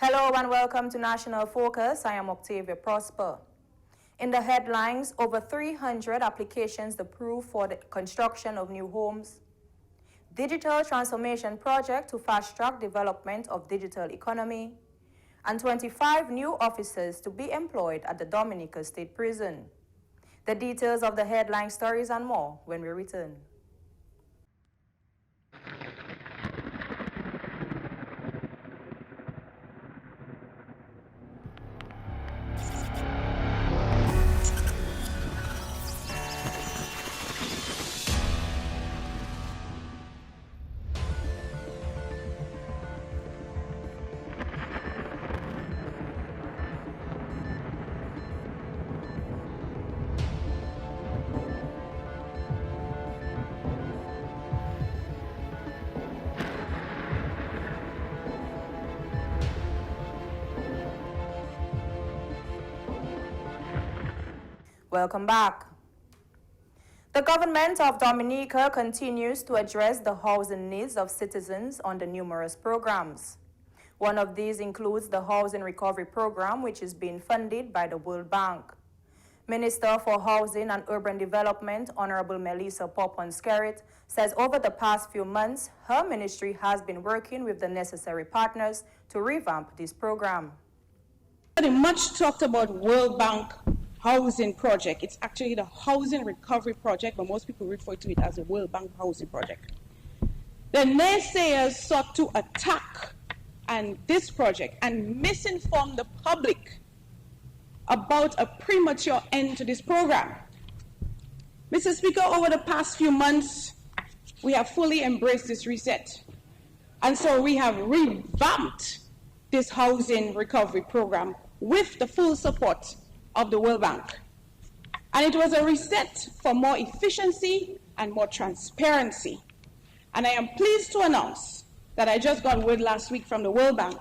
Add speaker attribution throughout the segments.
Speaker 1: Hello and welcome to National Focus. I am Octavia Prosper. In the headlines, over 300 applications approved for the construction of new homes. Digital transformation project to fast-track development of digital economy. And 25 new officers to be employed at the Dominica State Prison. The details of the headline stories and more when we return. Welcome back. The government of Dominica continues to address the housing needs of citizens under numerous programs. One of these includes the Housing Recovery Program, which is being funded by the World Bank. Minister for Housing and Urban Development, Honorable Melissa Popon-Skerrit, says over the past few months, her ministry has been working with the necessary partners to revamp this program.
Speaker 2: The much talked about World Bank housing project. It's actually the Housing Recovery Project, but most people refer to it as the World Bank Housing Project. The naysayers sought to attack this project and misinform the public about a premature end to this program. Mr. Speaker, over the past few months, we have fully embraced this reset. And so we have revamped this Housing Recovery Program with the full support of the World Bank. And it was a reset for more efficiency and more transparency. And I am pleased to announce that I just got word last week from the World Bank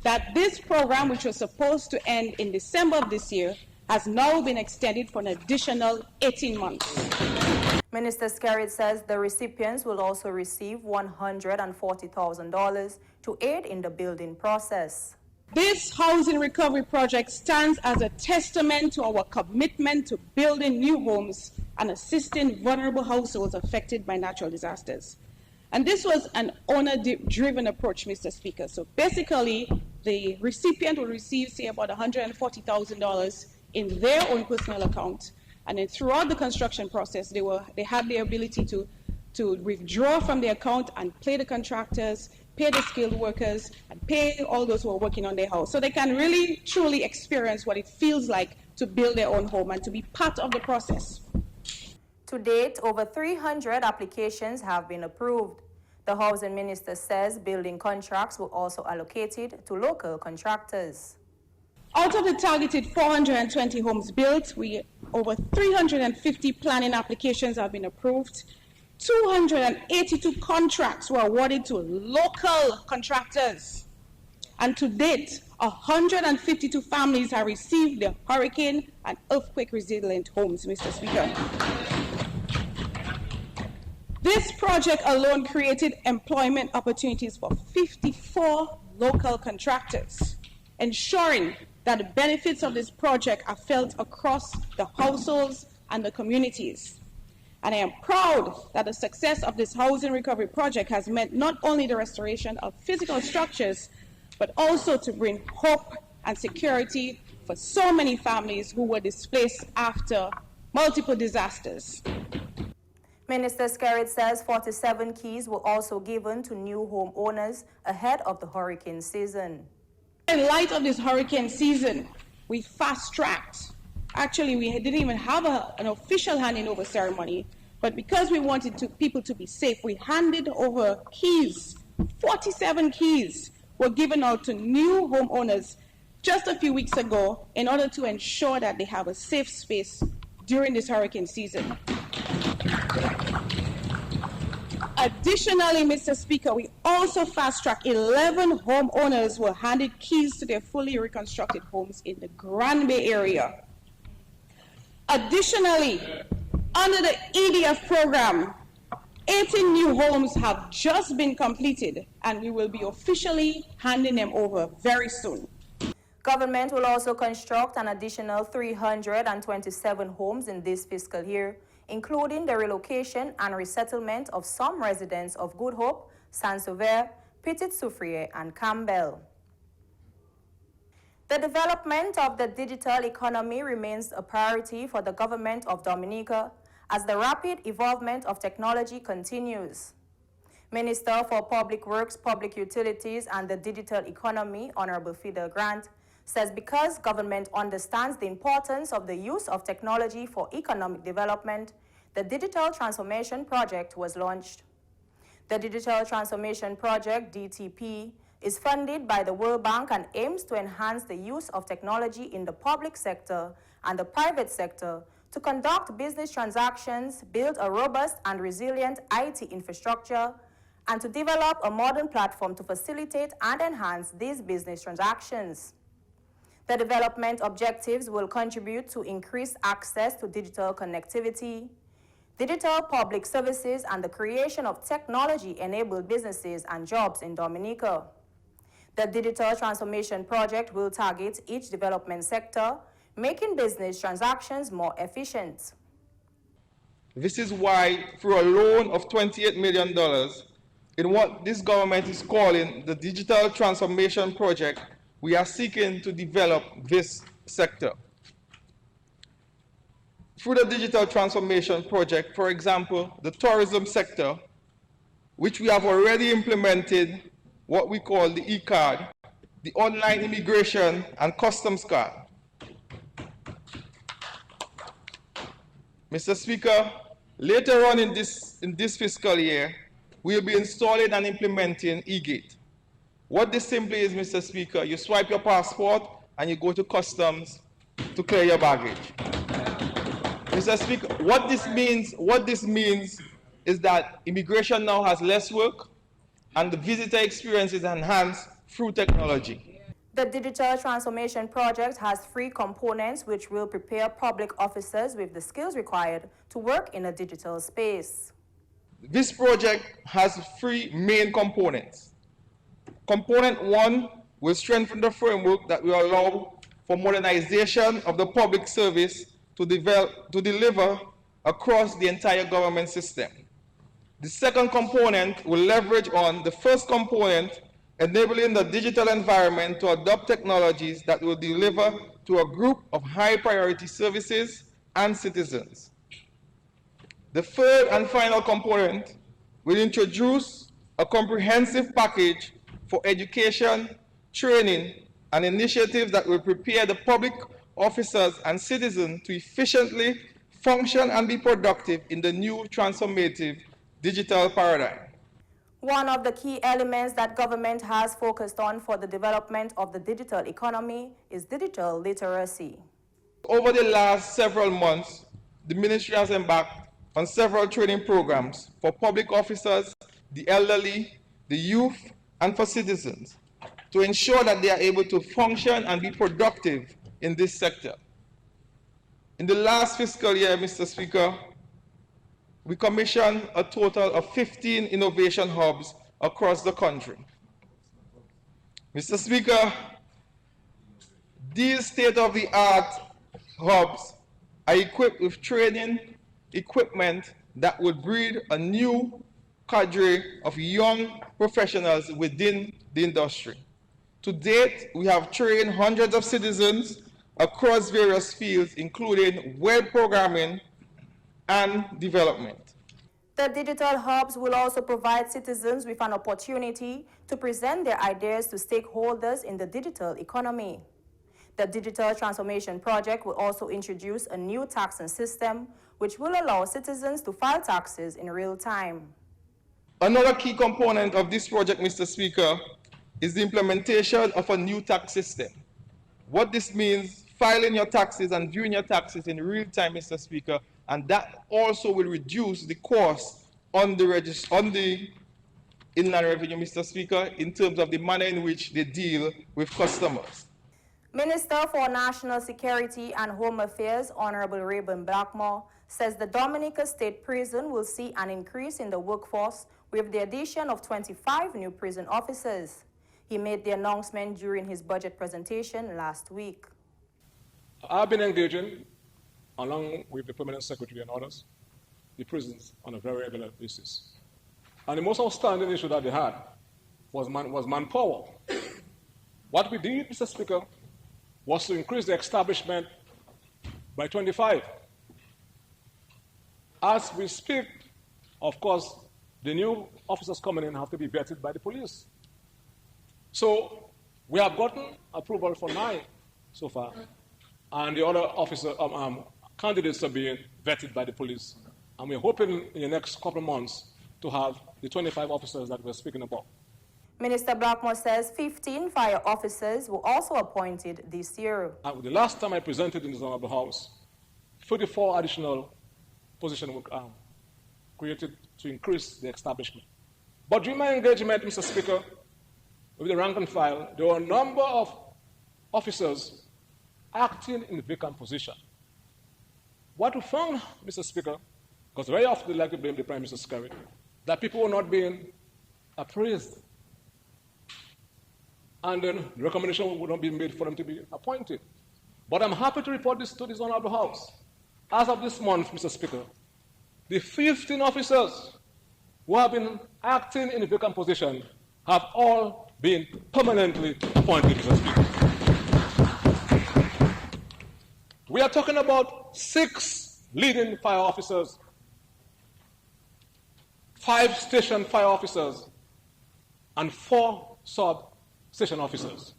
Speaker 2: that this program, which was supposed to end in December of this year, has now been extended for an additional 18 months.
Speaker 1: Minister Skerrit says the recipients will also receive $140,000 to aid in the building process.
Speaker 2: This housing recovery project stands as a testament to our commitment to building new homes and assisting vulnerable households affected by natural disasters. And this was an owner-driven approach, Mr. Speaker. So basically, the recipient will receive, say, about $140,000 in their own personal account. And then throughout the construction process, they had the ability to withdraw from the account and pay the contractors, pay the skilled workers, and pay all those who are working on their house. So they can really, truly experience what it feels like to build their own home and to be part of the process.
Speaker 1: To date, over 300 applications have been approved. The housing minister says building contracts were also allocated to local contractors.
Speaker 2: Out of the targeted 420 homes built, over 350 planning applications have been approved. 282 contracts were awarded to local contractors. And to date, 152 families have received their hurricane and earthquake resilient homes, Mr. Speaker. This project alone created employment opportunities for 54 local contractors, ensuring that the benefits of this project are felt across the households and the communities. And I am proud that the success of this housing recovery project has meant not only the restoration of physical structures, but also to bring hope and security for so many families who were displaced after multiple disasters.
Speaker 1: Minister Skerrit says 47 keys were also given to new homeowners ahead of the hurricane season.
Speaker 2: In light of this hurricane season, we fast-tracked. Actually, we didn't even have an official handing over ceremony, but because we wanted people to be safe, we handed over keys. 47 keys were given out to new homeowners just a few weeks ago in order to ensure that they have a safe space during this hurricane season. Additionally, Mr. Speaker, we also fast-tracked 11 homeowners were handed keys to their fully reconstructed homes in the Grand Bay area. Additionally, under the EDF program, 18 new homes have just been completed, and we will be officially handing them over very soon.
Speaker 1: Government will also construct an additional 327 homes in this fiscal year, including the relocation and resettlement of some residents of Good Hope, Saint-Sauveur, Petit-Soufrière, and Campbell. The development of the digital economy remains a priority for the government of Dominica as the rapid evolvement of technology continues. Minister for Public Works, Public Utilities, and the Digital Economy, Honorable Fidel Grant, says because government understands the importance of the use of technology for economic development, the Digital Transformation Project was launched. The Digital Transformation Project, DTP, is funded by the World Bank and aims to enhance the use of technology in the public sector and the private sector to conduct business transactions, build a robust and resilient IT infrastructure, and to develop a modern platform to facilitate and enhance these business transactions. The development objectives will contribute to increased access to digital connectivity, digital public services, and the creation of technology-enabled businesses and jobs in Dominica. The Digital Transformation Project will target each development sector, making business transactions more efficient.
Speaker 3: This is why, through a loan of $28 million, in what this government is calling the Digital Transformation Project, we are seeking to develop this sector. Through the Digital Transformation Project, for example, the tourism sector, which we have already implemented what we call the e-card, the online immigration and customs card. Mr. Speaker, later on in this fiscal year, we will be installing and implementing e-gate. What this simply is, Mr. Speaker, you swipe your passport and you go to customs to clear your baggage. Mr. Speaker, what this means is that immigration now has less work and the visitor experience is enhanced through technology.
Speaker 1: The Digital Transformation Project has 3 components which will prepare public officers with the skills required to work in a digital space.
Speaker 3: This project has 3 main components. Component 1 will strengthen the framework that will allow for modernization of the public service to deliver across the entire government system. The second component will leverage on the first component, enabling the digital environment to adopt technologies that will deliver to a group of high-priority services and citizens. The third and final component will introduce a comprehensive package for education, training, and initiatives that will prepare the public officers and citizens to efficiently function and be productive in the new transformative digital paradigm.
Speaker 1: One of the key elements that government has focused on for the development of the digital economy is digital literacy.
Speaker 3: Over the last several months, the ministry has embarked on several training programs for public officers, the elderly, the youth, and for citizens to ensure that they are able to function and be productive in this sector. In the last fiscal year, Mr. Speaker, we commissioned a total of 15 innovation hubs across the country. Mr. Speaker, these state-of-the-art hubs are equipped with training equipment that would breed a new cadre of young professionals within the industry. To date, we have trained hundreds of citizens across various fields, including web programming and development.
Speaker 1: The digital hubs will also provide citizens with an opportunity to present their ideas to stakeholders in the digital economy. The Digital Transformation Project will also introduce a new taxing system which will allow citizens to file taxes in real time.
Speaker 3: Another key component of this project, Mr. Speaker, is the implementation of a new tax system. What this means, filing your taxes and viewing your taxes in real time, Mr. Speaker, and that also will reduce the cost on the Inland Revenue, Mr. Speaker, in terms of the manner in which they deal with customers.
Speaker 1: Minister for National Security and Home Affairs, Honorable Rayburn Blackmore, says the Dominica State Prison will see an increase in the workforce with the addition of 25 new prison officers. He made the announcement during his budget presentation last week.
Speaker 4: I've been engaging, along with the Permanent Secretary and others, the prisons on a very regular basis. And the most outstanding issue that they had was manpower. What we did, Mr. Speaker, was to increase the establishment by 25. As we speak, of course, the new officers coming in have to be vetted by the police. So we have gotten approval for 9 so far, and the other candidates are being vetted by the police. And we're hoping in the next couple of months to have the 25 officers that we're speaking about.
Speaker 1: Minister Blackmore says 15 fire officers were also appointed this year.
Speaker 4: The last time I presented in this Honorable House, 34 additional positions were created to increase the establishment. But during my engagement, Mr. Speaker, with the rank and file, there were a number of officers acting in vacant position. What we found, Mr. Speaker, because very often they like to blame the Prime Minister's Secretary, that people were not being appraised. And then the recommendation would not be made for them to be appointed. But I'm happy to report this to this Honorable House. As of this month, Mr. Speaker, the 15 officers who have been acting in a vacant position have all been permanently appointed, Mr. Speaker. We are talking about 6 leading fire officers, 5 station fire officers, and 4 sub-station officers.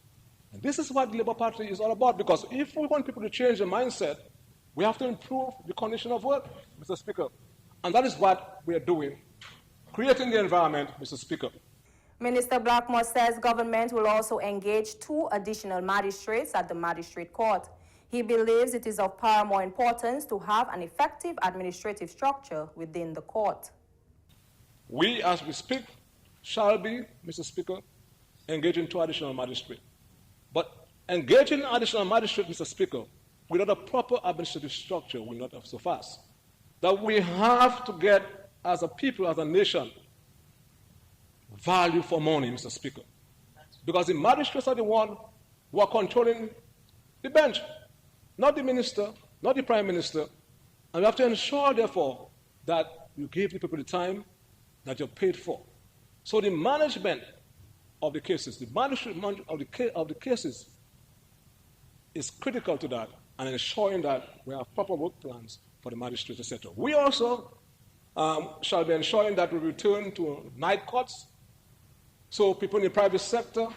Speaker 4: And this is what the Labour Party is all about, because if we want people to change their mindset, we have to improve the condition of work, Mr. Speaker. And that is what we are doing, creating the environment, Mr. Speaker.
Speaker 1: Minister Blackmore says government will also engage 2 additional magistrates at the magistrate court. He believes it is of paramount importance to have an effective administrative structure within the court.
Speaker 4: We, as we speak, shall be, Mr. Speaker, engaging 2 additional magistrates. But engaging additional magistrates, Mr. Speaker, without a proper administrative structure will not have so fast. That we have to get, as a people, as a nation, value for money, Mr. Speaker. Because the magistrates are the ones who are controlling the bench, not the minister, not the prime minister. And we have to ensure, therefore, that you give the people the time that you're paid for. So the management of the cases, the management of the cases is critical to that, and ensuring that we have proper work plans for the magistrates, etc. We also shall be ensuring that we return to night courts, so people in the private sector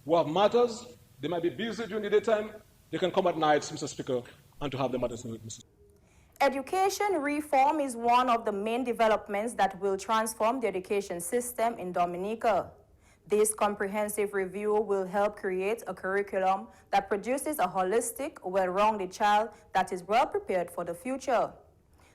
Speaker 4: who have matters, they might be busy during the daytime, they can come at nights, Mr. Speaker, and to have the matters heard, Mr.
Speaker 1: Education reform is one of the main developments that will transform the education system in Dominica. This comprehensive review will help create a curriculum that produces a holistic, well-rounded child that is well prepared for the future.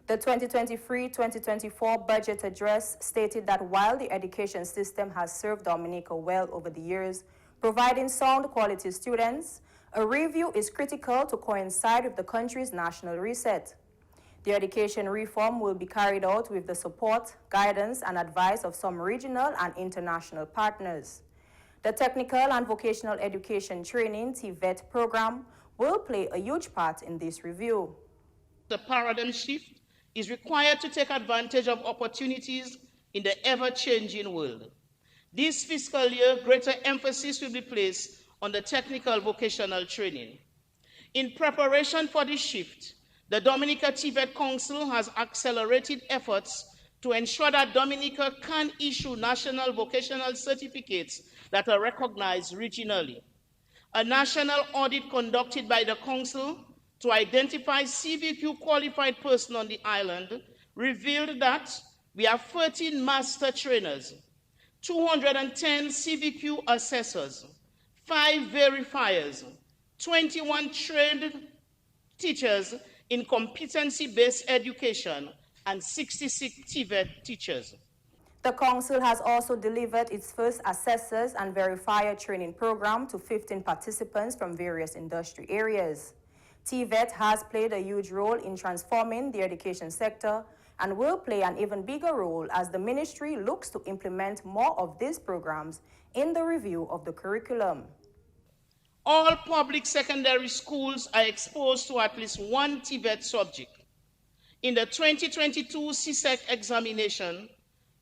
Speaker 1: The 2023-2024 budget address stated that while the education system has served Dominica well over the years, providing sound quality students, a review is critical to coincide with the country's national reset. The education reform will be carried out with the support, guidance, and advice of some regional and international partners. The Technical and Vocational Education Training TVET program will play a huge part in this review.
Speaker 5: The paradigm shift is required to take advantage of opportunities in the ever-changing world. This fiscal year, greater emphasis will be placed on the technical vocational training. In preparation for this shift, the Dominica TVET Council has accelerated efforts to ensure that Dominica can issue national vocational certificates that are recognized regionally. A national audit conducted by the Council to identify CVQ qualified persons on the island revealed that we have 13 master trainers, 210 CVQ assessors, 5 verifiers, 21 trained teachers in competency-based education, and 66 TVET teachers.
Speaker 1: The Council has also delivered its first assessors and verifier training program to 15 participants from various industry areas. TVET has played a huge role in transforming the education sector and will play an even bigger role as the ministry looks to implement more of these programs in the review of the curriculum.
Speaker 5: All public secondary schools are exposed to at least one TVET subject. In the 2022 CSEC examination,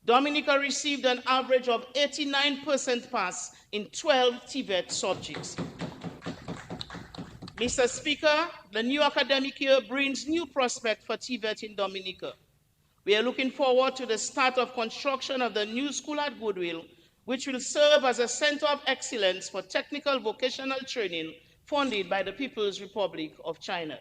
Speaker 5: Dominica received an average of 89% pass in 12 TVET subjects. Mr. Speaker, the new academic year brings new prospects for TVET in Dominica. We are looking forward to the start of construction of the new school at Goodwill, which will serve as a center of excellence for technical vocational training funded by the People's Republic of China.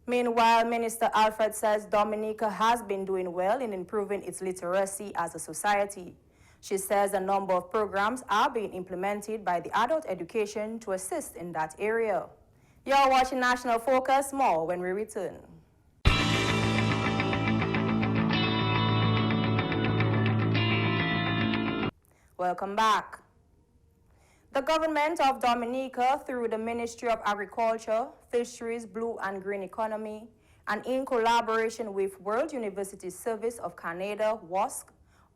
Speaker 1: Meanwhile, Minister Alfred says Dominica has been doing well in improving its literacy as a society. She says a number of programs are being implemented by the adult education to assist in that area. You're watching National Focus. More when we return. Welcome back. The government of Dominica, through the Ministry of Agriculture, Fisheries, Blue and Green Economy, and in collaboration with World University Service of Canada, WASC,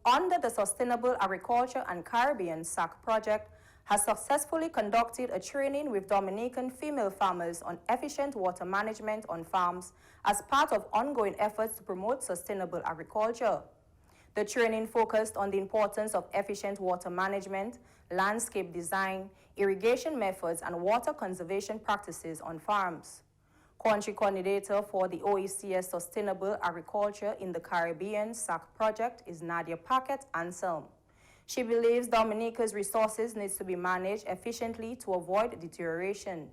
Speaker 1: under the Sustainable Agriculture and Caribbean SAC project, has successfully conducted a training with Dominican female farmers on efficient water management on farms as part of ongoing efforts to promote sustainable agriculture. The training focused on the importance of efficient water management, landscape design, irrigation methods, and water conservation practices on farms. Country coordinator for the OECS Sustainable Agriculture in the Caribbean SAC project is Nadia Paquette Anselm. She believes Dominica's resources need to be managed efficiently to avoid deterioration.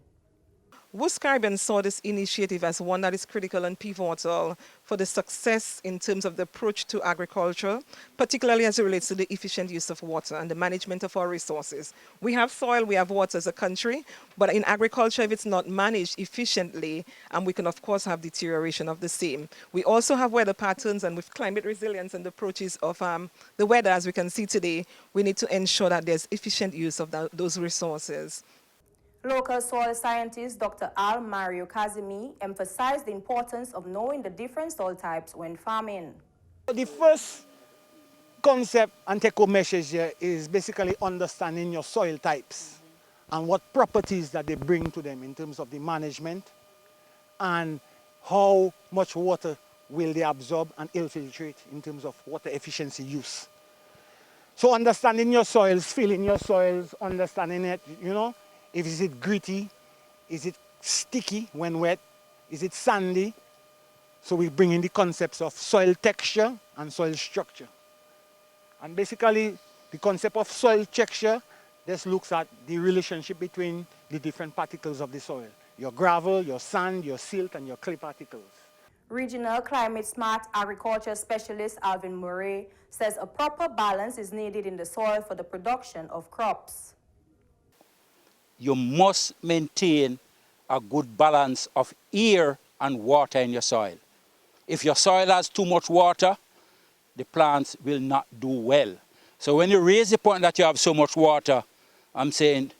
Speaker 6: WUS Caribbean saw this initiative as one that is critical and pivotal for the success in terms of the approach to agriculture, particularly as it relates to the efficient use of water and the management of our resources. We have soil, we have water as a country, but in agriculture, if it's not managed efficiently, we can of course have deterioration of the same. We also have weather patterns, and with climate resilience and the approaches of the weather, as we can see today, we need to ensure that there's efficient use of those resources.
Speaker 1: Local soil scientist Dr. Al Mario Kazimi emphasized the importance of knowing the different soil types when farming.
Speaker 7: The first concept and take-home message here is basically understanding your soil types and what properties that they bring to them in terms of the management and how much water will they absorb and infiltrate in terms of water efficiency use. So understanding your soils, feeling your soils, understanding it, is it gritty? Is it sticky when wet? Is it sandy? So we bring in the concepts of soil texture and soil structure. And basically, the concept of soil texture just looks at the relationship between the different particles of the soil. Your gravel, your sand, your silt, and your clay particles.
Speaker 1: Regional Climate Smart Agriculture Specialist Alvin Murray says a proper balance is needed in the soil for the production of crops.
Speaker 8: You must maintain a good balance of air and water in your soil. If your soil has too much water, the plants will not do well. So when you raise the point that you have so much water, I'm saying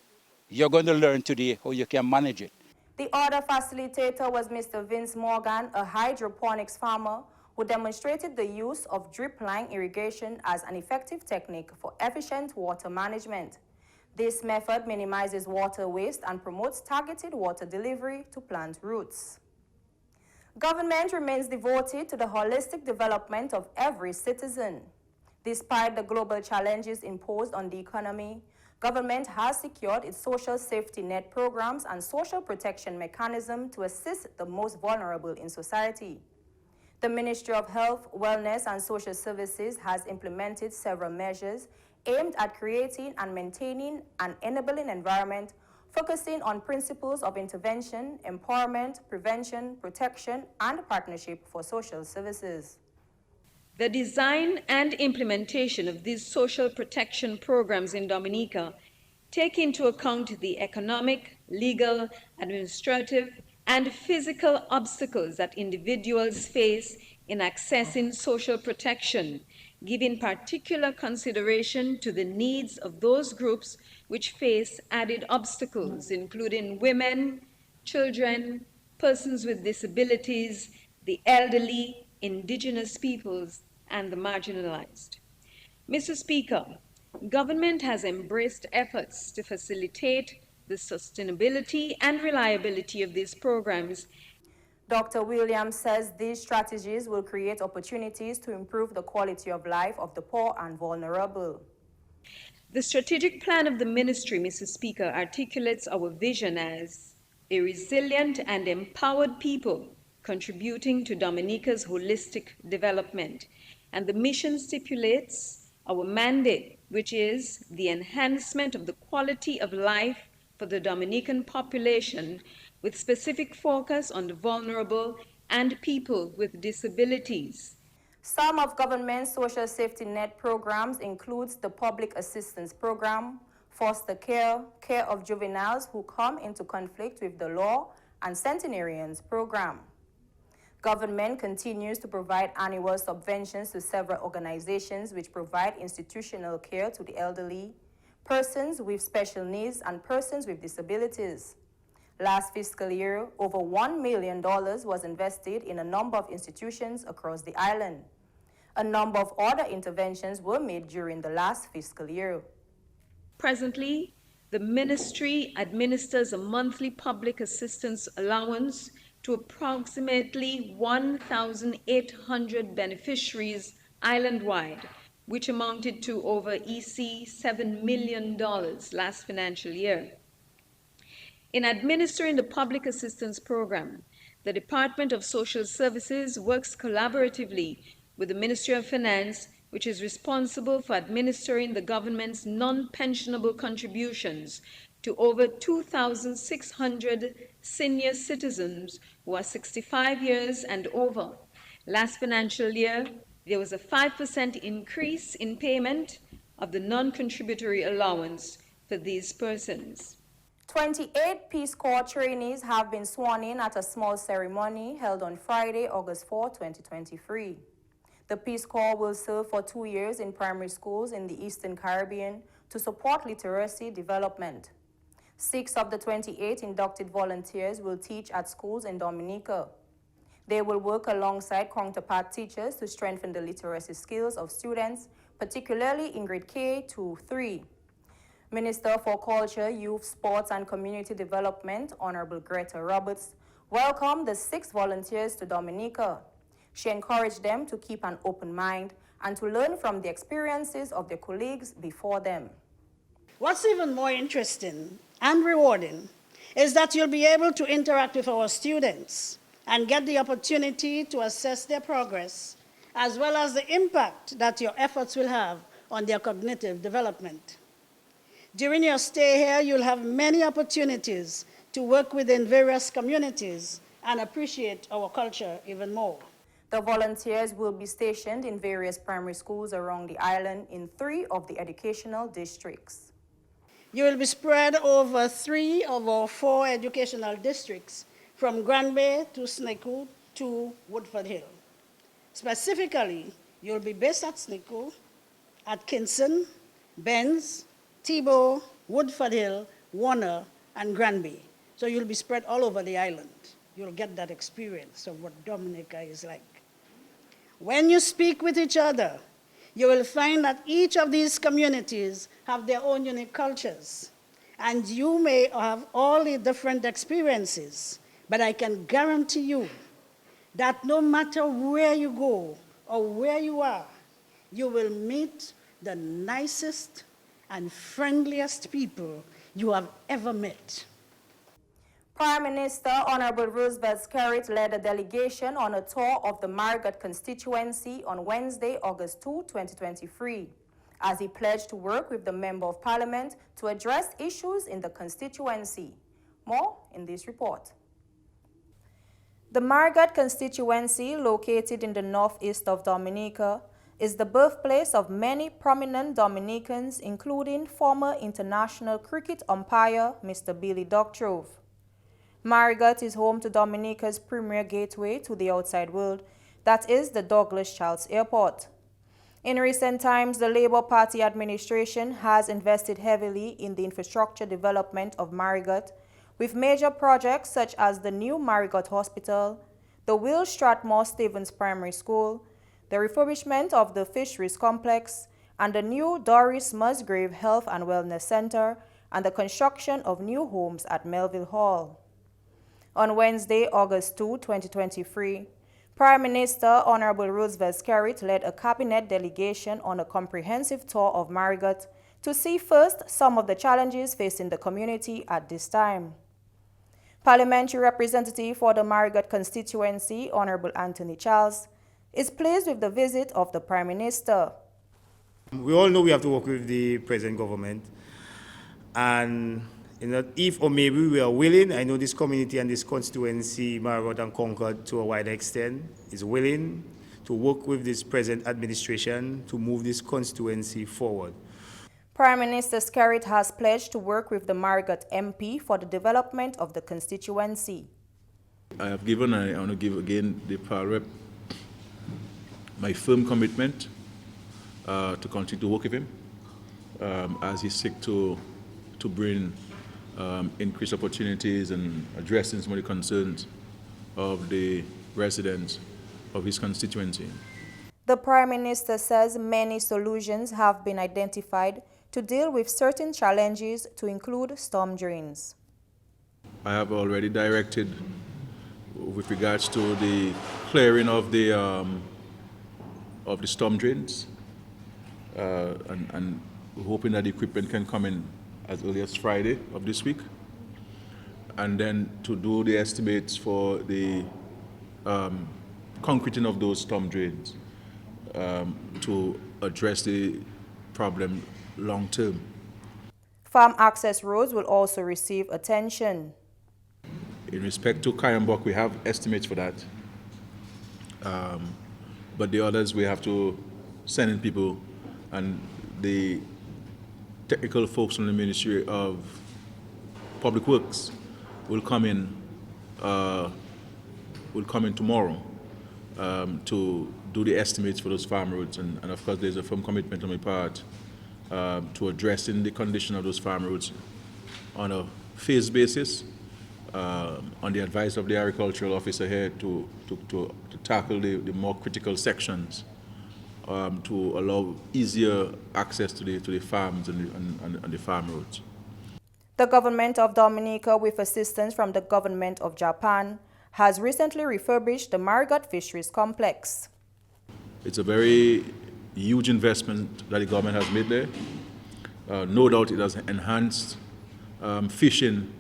Speaker 8: you're going to learn today how you can manage it.
Speaker 1: The other facilitator was Mr. Vince Morgan, a hydroponics farmer who demonstrated the use of drip line irrigation as an effective technique for efficient water management. This method minimizes water waste and promotes targeted water delivery to plant roots. Government remains devoted to the holistic development of every citizen. Despite the global challenges imposed on the economy, government has secured its social safety net programs and social protection mechanism to assist the most vulnerable in society. The Ministry of Health, Wellness and Social Services has implemented several measures aimed at creating and maintaining an enabling environment focusing on principles of intervention, empowerment, prevention, protection, and partnership for social services.
Speaker 9: The design and implementation of these social protection programs in Dominica take into account the economic, legal, administrative, and physical obstacles that individuals face in accessing social protection, giving particular consideration to the needs of those groups which face added obstacles, including women, children, persons with disabilities, the elderly, indigenous peoples, and the marginalized. Mr. Speaker, government has embraced efforts to facilitate the sustainability and reliability of these programs.
Speaker 1: Dr. Williams says these strategies will create opportunities to improve the quality of life of the poor and vulnerable.
Speaker 9: The strategic plan of the ministry, Mr. Speaker, articulates our vision as a resilient and empowered people contributing to Dominica's holistic development. And the mission stipulates our mandate, which is the enhancement of the quality of life for the Dominican population with specific focus on the vulnerable and people with disabilities.
Speaker 1: Some of government's social safety net programs includes the Public Assistance Program, foster care, care of juveniles who come into conflict with the law, and centenarians program. Government continues to provide annual subventions to several organizations which provide institutional care to the elderly, persons with special needs, and persons with disabilities. Last fiscal year, over $1 million was invested in a number of institutions across the island. A number of other interventions were made during the last fiscal year.
Speaker 9: Presently, the ministry administers a monthly public assistance allowance to approximately 1,800 beneficiaries island-wide, which amounted to over $7 million last financial year. In administering the public assistance program, the Department of Social Services works collaboratively with the Ministry of Finance, which is responsible for administering the government's non-pensionable contributions to over 2,600 senior citizens who are 65 years and over. Last financial year, there was a 5% increase in payment of the non-contributory allowance for these persons.
Speaker 1: 28 Peace Corps trainees have been sworn in at a small ceremony held on Friday, August 4, 2023. The Peace Corps will serve for 2 years in primary schools in the Eastern Caribbean to support literacy development. 6 of the 28 inducted volunteers will teach at schools in Dominica. They will work alongside counterpart teachers to strengthen the literacy skills of students, particularly in grade K to 3. Minister for Culture, Youth, Sports, and Community Development, Honorable Greta Roberts, welcomed the 6 volunteers to Dominica. She encouraged them to keep an open mind and to learn from the experiences of their colleagues before them.
Speaker 10: What's even more interesting and rewarding is that you'll be able to interact with our students and get the opportunity to assess their progress, as well as the impact that your efforts will have on their cognitive development. During your stay here, you'll have many opportunities to work within various communities and appreciate our culture even more.
Speaker 1: The volunteers will be stationed in various primary schools around the island in 3 of the educational districts.
Speaker 10: You will be spread over 3 of our 4 educational districts, from Grand Bay to Sneku to Woodford Hill. Specifically, you'll be based at Sneku, Atkinson, Benz, Tebow, Woodford Hill, Warner, and Granby. So you'll be spread all over the island. You'll get that experience of what Dominica is like. When you speak with each other, you will find that each of these communities have their own unique cultures. And you may have all the different experiences, but I can guarantee you that no matter where you go or where you are, you will meet the nicest and friendliest people you have ever met.
Speaker 1: Prime Minister Honorable Roosevelt Skerrit led a delegation on a tour of the Marriott constituency on Wednesday, August 2, 2023, as he pledged to work with the Member of Parliament to address issues in the constituency. More in this report. The Marriott constituency, located in the northeast of Dominica, is the birthplace of many prominent Dominicans, including former international cricket umpire Mr. Billy Doctrove. Marriott is home to Dominica's premier gateway to the outside world, that is the Douglas Childs Airport. In recent times, the Labour Party administration has invested heavily in the infrastructure development of Marriott, with major projects such as the new Marriott Hospital, the Will Strathmore Stevens Primary School, the refurbishment of the Fisheries Complex, and the new Doris Musgrave Health and Wellness Center, and the construction of new homes at Melville Hall. On Wednesday, August 2, 2023, Prime Minister Honorable Roosevelt Skerrit led a cabinet delegation on a comprehensive tour of Marriott to see first some of the challenges facing the community at this time. Parliamentary representative for the Marriott constituency, Honorable Anthony Charles, is pleased with the visit of the Prime Minister.
Speaker 11: We all know we have to work with the present government, and if or maybe we are willing, I know this community and this constituency, Marriott and Concord, to a wider extent, is willing to work with this present administration to move this constituency forward.
Speaker 1: Prime Minister Skerrit has pledged to work with the Marriott MP for the development of the constituency.
Speaker 12: I have given, and I want to give again the PAL rep my firm commitment to continue to work with him as he seeks to bring increased opportunities and addressing some of the concerns of the residents of his constituency.
Speaker 1: The Prime Minister says many solutions have been identified to deal with certain challenges, to include storm drains.
Speaker 12: I have already directed with regards to the clearing of the storm drains and hoping that the equipment can come in as early as Friday of this week, and then to do the estimates for the concreting of those storm drains to address the problem long term.
Speaker 1: Farm access roads will also receive attention.
Speaker 12: In respect to Kayambok, we have estimates for that, but the others we have to send in people, and the technical folks from the Ministry of Public Works will come in tomorrow to do the estimates for those farm roads, and of course there's a firm commitment on my part to addressing the condition of those farm roads on a phased basis, on the advice of the agricultural officer here to tackle the more critical sections, to allow easier access to the farms and the farm roads.
Speaker 1: The government of Dominica, with assistance from the government of Japan, has recently refurbished the Marriott Fisheries Complex.
Speaker 12: It's a very huge investment that the government has made there. No doubt it has enhanced fishing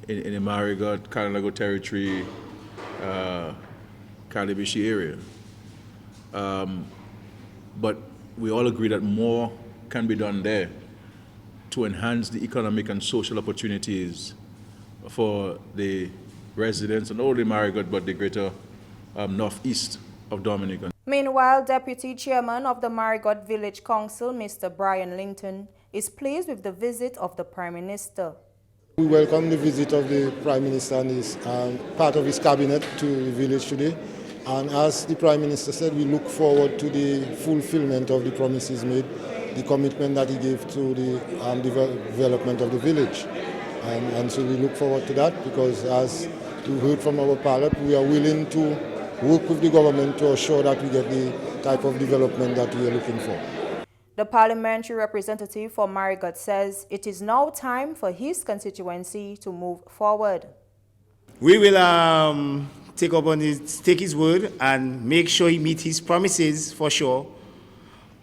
Speaker 12: in the Marriott, Kalalago territory, Kalibishi area. But we all agree that more can be done there to enhance the economic and social opportunities for the residents, and not only Marriott, but the greater northeast of Dominica.
Speaker 1: Meanwhile, Deputy Chairman of the Marriott Village Council, Mr. Brian Linton, is pleased with the visit of the Prime Minister.
Speaker 13: We welcome the visit of the Prime Minister and his, part of his cabinet to the village today. And as the Prime Minister said, we look forward to the fulfillment of the promises made, the commitment that he gave to the development of the village. And so we look forward to that, because as you heard from our parliament, we are willing to work with the government to assure that we get the type of development that we are looking for.
Speaker 1: The parliamentary representative for Marriott says it is now time for his constituency to move forward.
Speaker 11: We will take his word and make sure he meets his promises for sure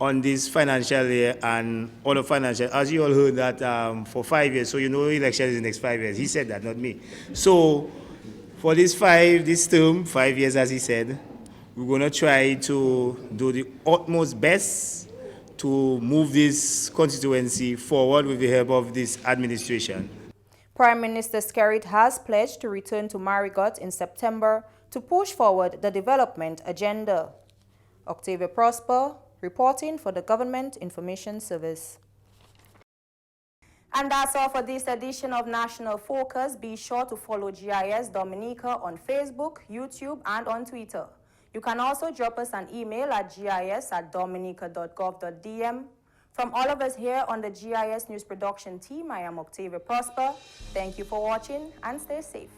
Speaker 11: on this financial year and other financial. As you all heard that for 5 years, so you know election is the next 5 years. He said that, not me. So for this term, 5 years as he said, we're going to try to do the utmost best to move this constituency forward with the help of this administration.
Speaker 1: Prime Minister Skerrit has pledged to return to Marriott in September to push forward the development agenda. Octavia Prosper, reporting for the Government Information Service. And that's all for this edition of National Focus. Be sure to follow GIS Dominica on Facebook, YouTube, and on Twitter. You can also drop us an email at gis@dominica.gov.dm. From all of us here on the GIS News Production team, I am Octavia Prosper. Thank you for watching and stay safe.